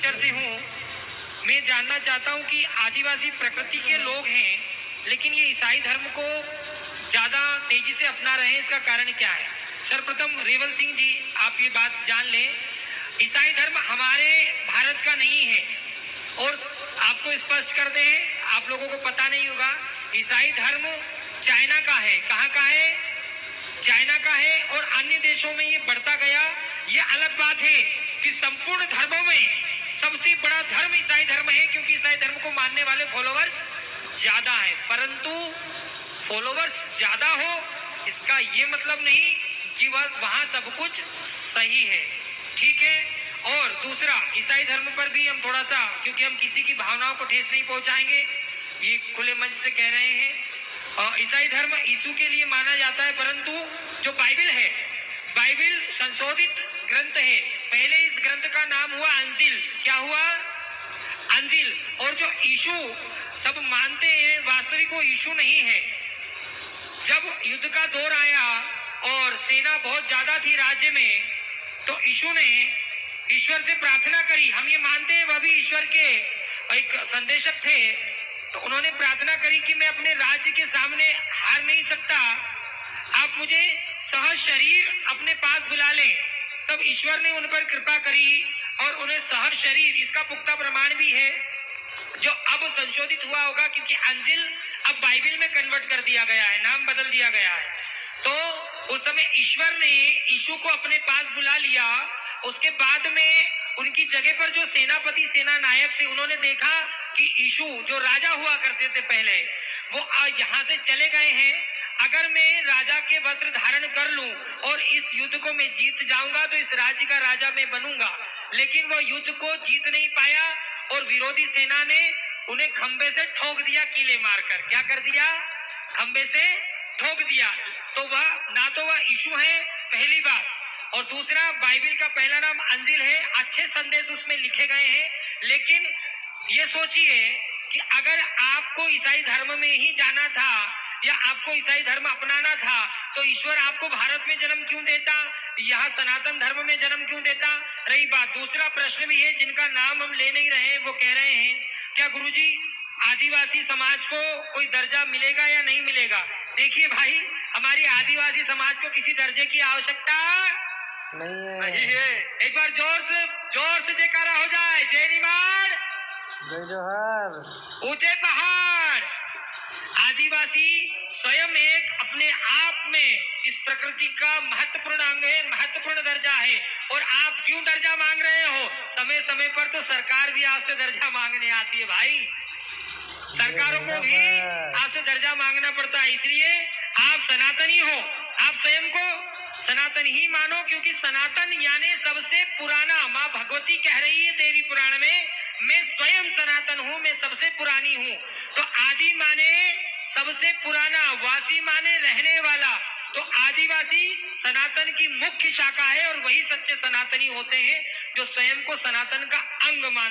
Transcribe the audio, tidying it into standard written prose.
अमृतसर से हूँ। मैं जानना चाहता हूँ कि आदिवासी प्रकृति के लोग हैं, लेकिन ये ईसाई धर्म को ज़्यादा तेजी से अपना रहे हैं, इसका कारण क्या है? सर्वप्रथम रेवल सिंह जी, आप ये बात जान लें, ईसाई धर्म हमारे भारत का नहीं है। और आपको स्पष्ट कर दें, आप लोगों को पता नहीं होगा, ईसाई धर्म चाइना का है। कहाँ का है? चाइना का है। और अन्य देशों में ये बढ़ता गया। ये अलग बात है कि संपूर्ण धर्मों में सबसे बड़ा धर्म ईसाई धर्म है, क्योंकि ईसाई धर्म को मानने वाले फॉलोवर्स ज्यादा है। परंतु फॉलोवर्स ज्यादा हो इसका ये मतलब नहीं कि वहां सब कुछ सही है। ठीक है। और दूसरा, ईसाई धर्म पर भी हम थोड़ा सा, क्योंकि हम किसी की भावनाओं को ठेस नहीं पहुंचाएंगे, ये खुले मंच से कह रहे हैं। ईसाई धर्म यीशु के लिए माना जाता है, परंतु जो बाइबिल है, बाइबिल संशोधित ग्रंथ है। पहले इस ग्रंथ का नाम हुआ अंजिल। क्या हुआ? अंजिल। और जो यीशु सब मानते हैं, वास्तविक वो यीशु नहीं है। जब युद्ध का दौर आया और सेना बहुत ज्यादा थी राज्य में, तो यीशु ने ईश्वर से प्रार्थना करी। हम ये मानते हैं वह भी ईश्वर के एक संदेशक थे। तो उन्होंने प्रार्थना करी कि मैं अपने राज्य के सामने हार नहीं सकता, आप मुझे सहज शरीर अपने पास बुला लें। तब ईश्वर ने उन पर कृपा करी और उन्हें सहज शरीर, इसका पुख्ता प्रमाण भी है जो अब संशोधित हुआ होगा, क्योंकि अंजिल अब बाइबिल में कन्वर्ट कर दिया गया है, नाम बदल दिया गया है। तो उस समय ईश्वर ने यीशु को अपने पास बुला लिया। उसके बाद में उनकी जगह पर जो सेनापति, सेना नायक थे, उन्होंने देखा कि यीशु जो राजा हुआ करते थे पहले, वो यहाँ से चले गए हैं। अगर मैं राजा के वस्त्र धारण कर लूं और इस युद्ध को मैं जीत जाऊंगा तो इस राज्य का राजा मैं बनूंगा। लेकिन वो युद्ध को जीत नहीं पाया और विरोधी सेना ने उन्हें खंबे से ठोक दिया, कीले मारकर। क्या कर दिया? खंबे से ठोक दिया। तो वह यीशु है, पहली बात। और दूसरा, बाइबिल का पहला नाम अंजिल है। अच्छे संदेश उसमें लिखे गए हैं। लेकिन ये सोचिए कि अगर आपको ईसाई धर्म में ही जाना था या आपको ईसाई धर्म अपनाना था, तो ईश्वर आपको भारत में जन्म क्यों देता, यहाँ सनातन धर्म में जन्म क्यों देता? रही बात, दूसरा प्रश्न भी है जिनका नाम हम ले नहीं रहे, वो कह रहे हैं क्या गुरुजी आदिवासी समाज को कोई दर्जा मिलेगा या नहीं मिलेगा? देखिए भाई, हमारी आदिवासी समाज को किसी दर्जे की आवश्यकता नहीं है। एक बार जोर से जयकारा हो जाए। जय निमाड़, जय जोहार। ऊंचे पहाड़। आदिवासी स्वयं एक अपने आप में इस प्रकृति का महत्वपूर्ण अंग है, महत्वपूर्ण दर्जा है। और आप क्यों दर्जा मांग रहे हो? समय समय पर तो सरकार भी आपसे दर्जा मांगने आती है भाई। सरकारों को भी आपसे दर्जा मांगना पड़ता है। इसलिए आप सनातनी हो, आप स्वयं को सनातन ही मानो, क्योंकि सनातन यानी सबसे पुराना। माँ भगवती कह रही है देवी पुराण में, मैं स्वयं सनातन हूँ, मैं सबसे पुरानी हूँ। तो आदि माने सबसे पुराना, वासी माने रहने वाला। तो आदिवासी सनातन की मुख्य शाखा है और वही सच्चे सनातनी होते हैं जो स्वयं को सनातन का अंग मानते हैं।